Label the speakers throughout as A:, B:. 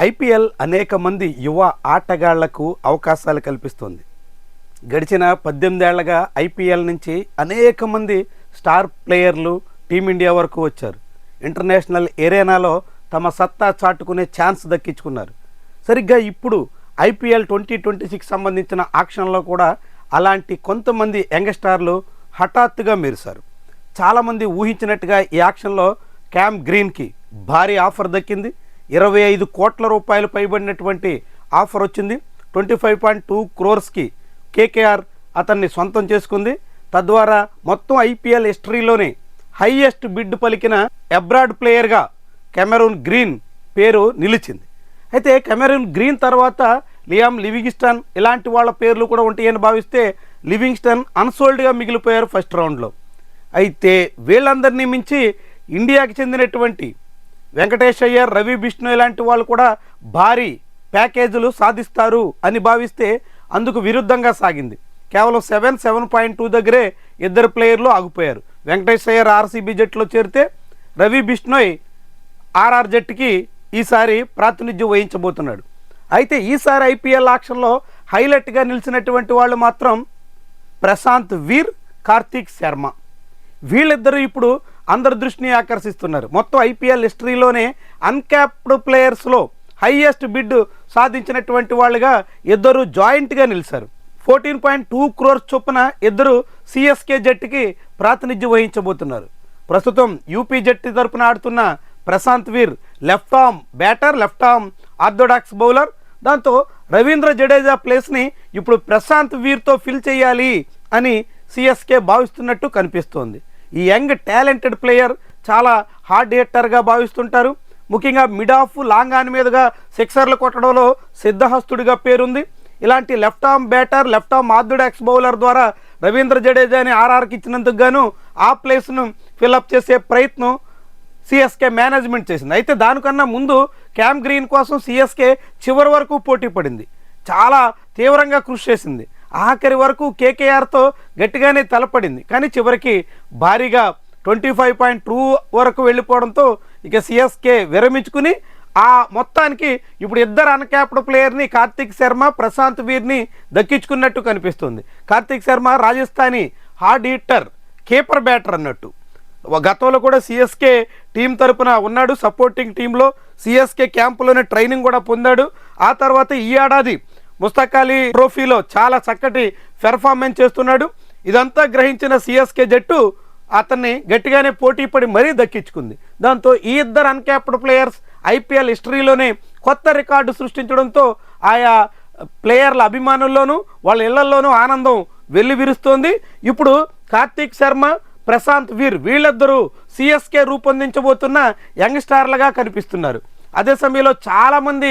A: IPL అనేక మంది యువ ఆటగాళ్లకు అవకాశాలు కల్పిస్తుంది. గడిచిన 18 ఏళ్లుగా ఐపీఎల్ నుంచి అనేక మంది స్టార్ ప్లేయర్లు టీమిండియా వరకు వచ్చారు. ఇంటర్నేషనల్ ఏరేనాలో తమ సత్తా చాటుకునే ఛాన్స్ దక్కించుకున్నారు. సరిగ్గా ఇప్పుడు ఐపీఎల్ 2026 సంబంధించిన ఆక్షన్లో కూడా అలాంటి కొంతమంది యంగ్స్టార్లు హఠాత్తుగా మెరిశారు. చాలామంది ఊహించినట్టుగా ఈ యాక్షన్లో క్యామ్ గ్రీన్కి భారీ ఆఫర్ దక్కింది. 25 కోట్ల రూపాయలు పైబడినటువంటి ఆఫర్ వచ్చింది. 25.2 క్రోర్స్కి కేకేఆర్ అతన్ని సొంతం చేసుకుంది. తద్వారా మొత్తం ఐపీఎల్ హిస్టరీలోనే హైయెస్ట్ బిడ్ పలికిన అబ్రాడ్ ప్లేయర్గా కెమెరూన్ గ్రీన్ పేరు నిలిచింది. అయితే కెమెరూన్ గ్రీన్ తర్వాత లియామ్ లివింగ్స్టన్ ఇలాంటి వాళ్ళ పేర్లు కూడా ఉంటాయని భావిస్తే లివింగ్స్టన్ అన్సోల్డ్గా మిగిలిపోయారు ఫస్ట్ రౌండ్లో. అయితే వీళ్ళందరినీ మించి ఇండియాకి చెందినటువంటి వెంకటేష్ అయ్యర్, రవి బిష్ణోయ్ ఇలాంటి వాళ్ళు కూడా భారీ ప్యాకేజీలు సాధిస్తారు అని భావిస్తే అందుకు విరుద్ధంగా సాగింది. కేవలం 7.2 దగ్గరే ఇద్దరు ప్లేయర్లు ఆగిపోయారు. వెంకటేష్ అయ్యర్ ఆర్సీబీ జట్టులో చేరితే రవి బిష్ణోయ్ ఆర్ఆర్ జట్టుకి ఈసారి ప్రాతినిధ్యం వహించబోతున్నాడు. అయితే ఈసారి ఐపీఎల్ ఆక్షన్లో హైలైట్గా నిలిచినటువంటి వాళ్ళు మాత్రం ప్రశాంత్ వీర్, కార్తీక్ శర్మ. వీళ్ళిద్దరూ ఇప్పుడు అందరి దృష్టిని ఆకర్షిస్తున్నారు. మొత్తం ఐపీఎల్ హిస్టరీలోనే అన్క్యాప్డ్ ప్లేయర్స్లో హైయెస్ట్ బిడ్ సాధించినటువంటి వాళ్ళుగా ఇద్దరు జాయింట్గా నిలిచారు. 14.2 క్రోర్స్ చొప్పున ఇద్దరు సిఎస్కే జట్టుకి ప్రాతినిధ్యం వహించబోతున్నారు. ప్రస్తుతం యూపీ జట్టు తరపున ఆడుతున్న Prashant Veer left arm batter, left arm orthodox bowler. దాంతో రవీంద్ర జడేజా ప్లేస్ని ఇప్పుడు ప్రశాంత్ వీర్తో ఫిల్ చేయాలి అని సిఎస్కే భావిస్తున్నట్టు కనిపిస్తోంది. ఈ యంగ్ టాలెంటెడ్ ప్లేయర్ చాలా హార్డ్ హిట్టర్గా భావిస్తుంటారు. ముఖ్యంగా మిడ్ ఆఫ్ లాంగ్ ఆన్ మీదుగా సిక్సర్లు కొట్టడంలో సిద్ధహస్తుడిగా పేరుంది. ఇలాంటి left arm batter, left arm orthodox bowler ద్వారా రవీంద్ర జడేజాని ఆర్ఆర్కి ఇచ్చినందుకు గాను ఆ ప్లేస్ను ఫిల్అప్ చేసే ప్రయత్నం సిఎస్కే మేనేజ్మెంట్ చేసింది. అయితే దానికన్నా ముందు క్యామ్ గ్రీన్ కోసం సిఎస్కే చివరి వరకు పోటీ పడింది. చాలా తీవ్రంగా కృషి చేసింది. ఆఖరి వరకు కేకేఆర్తో గట్టిగానే తలపడింది. కానీ చివరికి భారీగా 25.2 వరకు వెళ్ళిపోవడంతో ఇక సిఎస్కే విరమించుకుని ఆ మొత్తానికి ఇప్పుడు ఇద్దరు అన్క్యాప్డ్ ప్లేయర్ని కార్తీక్ శర్మ, ప్రశాంత్ వీర్ని దక్కించుకున్నట్టు కనిపిస్తుంది. Karthik Sharma Rajasthani hard hitter, keeper batter అన్నట్టు. గతంలో కూడా సిఎస్కే టీం తరపున ఉన్నాడు. సపోర్టింగ్ టీంలో సిఎస్కే క్యాంపులోనే ట్రైనింగ్ కూడా పొందాడు. ఆ తర్వాత ఈ ఏడాది ముస్తక్ అలీ ట్రోఫీలో చాలా చక్కటి పెర్ఫార్మెన్స్ చేస్తున్నాడు. ఇదంతా గ్రహించిన సిఎస్కే జట్టు అతన్ని గట్టిగానే పోటీ పడి మరీ దక్కించుకుంది. దాంతో ఈ ఇద్దరు అన్క్యాప్డ్ ప్లేయర్స్ ఐపీఎల్ హిస్టరీలోనే కొత్త రికార్డు సృష్టించడంతో ఆయా ప్లేయర్ల అభిమానుల్లోనూ వాళ్ళ ఇళ్లలోనూ ఆనందం వెల్లివిరుస్తోంది. ఇప్పుడు కార్తీక్ శర్మ, ప్రశాంత్ వీర్ వీళ్ళిద్దరూ సిఎస్కే రూపొందించబోతున్న యంగ్స్టార్లుగా కనిపిస్తున్నారు. అదే సమయంలో చాలామంది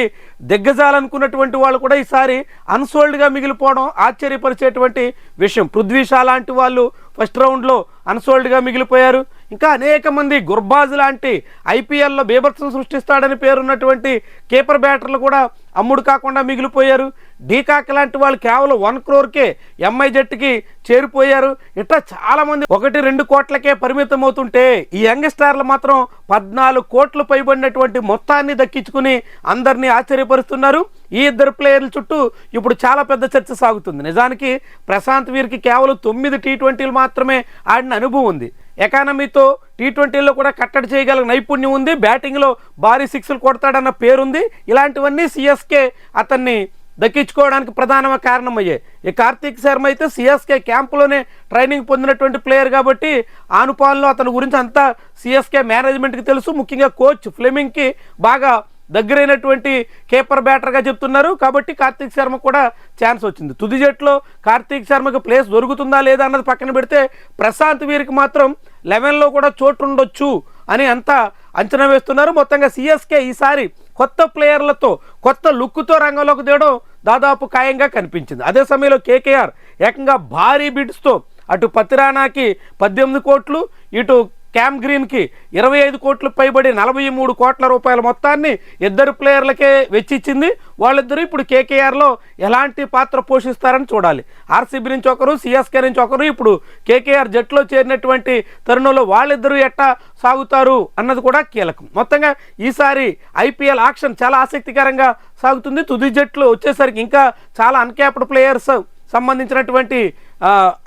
A: దిగ్గజాలనుకున్నటువంటి వాళ్ళు కూడా ఈసారి అన్సోల్డ్గా మిగిలిపోవడం ఆశ్చర్యపరిచేటువంటి విషయం. పృథ్వీ షా లాంటి వాళ్ళు ఫస్ట్ రౌండ్లో అన్సోల్డ్గా మిగిలిపోయారు. ఇంకా అనేక మంది గుర్బాజ్ లాంటి ఐపీఎల్లో బీభత్సం సృష్టిస్తాడని పేరున్నటువంటి కీపర్ బ్యాటర్లు కూడా అమ్ముడు కాకుండా మిగిలిపోయారు. డీకాక్ లాంటి వాళ్ళు కేవలం 1 క్రోర్కే ఎంఐ జట్టుకి చేరిపోయారు. ఇట్లా చాలామంది 1-2 కోట్లకే పరిమితం అవుతుంటే ఈ యంగ్స్టార్లు మాత్రం 14 కోట్లు పైబడినటువంటి మొత్తాన్ని దక్కించుకుని అందరినీ ఆశ్చర్యపరుస్తున్నారు. ఈ ఇద్దరు ప్లేయర్ల చుట్టూ ఇప్పుడు చాలా పెద్ద చర్చ సాగుతుంది. నిజానికి ప్రశాంత్ వీర్కి కేవలం 9 టీ20లు మాత్రమే ఆడిన అనుభవం ఉంది. ఎకానమీతో టీ20లో కూడా కట్టడి చేయగల నైపుణ్యం ఉంది. బ్యాటింగ్లో భారీ సిక్స్లు కొడతాడన్న పేరుంది. ఇలాంటివన్నీ సిఎస్కే అతన్ని దక్కించుకోవడానికి ప్రధాన కారణమయ్యాయి. ఈ కార్తీక్ శర్మ అయితే సిఎస్కే క్యాంపులోనే ట్రైనింగ్ పొందినటువంటి ప్లేయర్ కాబట్టి ఆనుపాలలో అతని గురించి అంతా సిఎస్కే మేనేజ్మెంట్కి తెలుసు. ముఖ్యంగా కోచ్ ఫ్లెమింగ్కి బాగా దగ్గరైనటువంటి కీపర్ బ్యాటర్గా చెప్తున్నారు. కాబట్టి కార్తీక్ శర్మ కూడా ఛాన్స్ వచ్చింది. తుది జట్టులో కార్తీక్ శర్మకి ప్లేస్ దొరుకుతుందా లేదా అన్నది పక్కన పెడితే ప్రశాంత్ వీర్కి మాత్రం 11లో కూడా చోటు ఉండొచ్చు అని అంతా అంచనా వేస్తున్నారు. మొత్తంగా సిఎస్కే ఈసారి కొత్త ప్లేయర్లతో కొత్త లుక్తో రంగంలోకి దిగడం దాదాపు ఖాయంగా కనిపించింది. అదే సమయంలో కేకేఆర్ ఏకంగా భారీ బిడ్స్తో అటు పతిరానాకి 18 కోట్లు, ఇటు క్యామ్ గ్రీన్కి 25 కోట్లు పైబడి 43 కోట్ల రూపాయల మొత్తాన్ని ఇద్దరు ప్లేయర్లకే వెచ్చిచ్చింది. వాళ్ళిద్దరూ ఇప్పుడు కేకేఆర్లో ఎలాంటి పాత్ర పోషిస్తారని చూడాలి. ఆర్సీబీ నుంచి ఒకరు, సిఎస్కే నుంచి ఒకరు ఇప్పుడు కేకేఆర్ జట్టులో చేరినటువంటి తరుణంలో వాళ్ళిద్దరూ ఎట్టా సాగుతారు అన్నది కూడా కీలకం. మొత్తంగా ఈసారి ఐపీఎల్ ఆక్షన్ చాలా ఆసక్తికరంగా సాగుతుంది. తుది జట్లు వచ్చేసరికి ఇంకా చాలా అన్క్యాప్డ్ ప్లేయర్స్ సంబంధించినటువంటి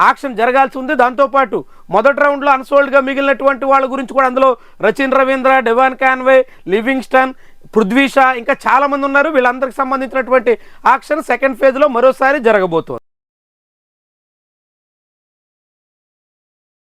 A: ఆక్షన్ జరగాల్సి ఉంది. దాంతోపాటు మొదటి రౌండ్లో అన్సోల్డ్గా మిగిలినటువంటి వాళ్ళ గురించి కూడా అందులో Rachin Ravindra, Devon Conway, Livingstone, Prithvi Shaw ఇంకా చాలామంది ఉన్నారు. వీళ్ళందరికి సంబంధించినటువంటి ఆక్షన్ సెకండ్ ఫేజ్లో మరోసారి జరగబోతోంది.